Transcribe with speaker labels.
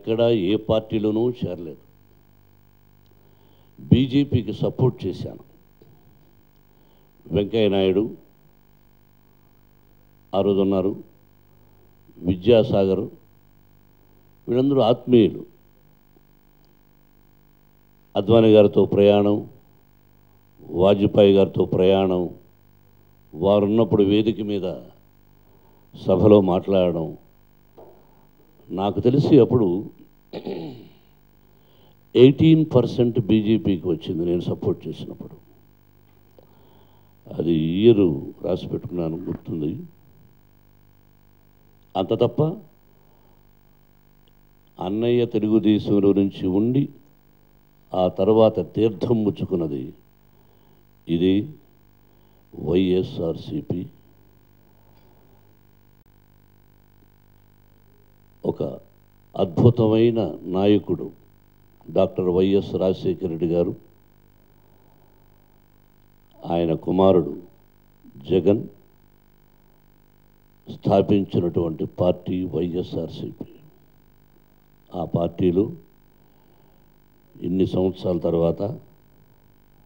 Speaker 1: ఎక్కడ ఏ పార్టీలోనూ చేరలేదు. బీజేపీకి సపోర్ట్ చేశాను. వెంకయ్య నాయుడు ఆ రోజు ఉన్నారు, విద్యాసాగర్, వీళ్ళందరూ ఆత్మీయులు. అద్వానీ గారితో ప్రయాణం, వాజ్పేయి గారితో ప్రయాణం, వారున్నప్పుడు వేదిక మీద సభలో మాట్లాడడం. నాకు తెలిసి అప్పుడు 18% బీజేపీకి వచ్చింది నేను సపోర్ట్ చేసినప్పుడు. అది ఇయర్ రాసి పెట్టుకున్నాను, గుర్తుంది. అంత తప్ప అన్నయ్య తెలుగుదేశంలో నుంచి ఉండి ఆ తర్వాత తీర్థం ముచ్చుకున్నది ఇది వైఎస్ఆర్సిపి. ఒక అద్భుతమైన నాయకుడు డాక్టర్ వైఎస్ రాజశేఖర రెడ్డి గారు, ఆయన కుమారుడు జగన్ స్థాపించినటువంటి పార్టీ వైఎస్ఆర్సిపి. ఆ పార్టీలో ఇన్ని సంవత్సరాల తర్వాత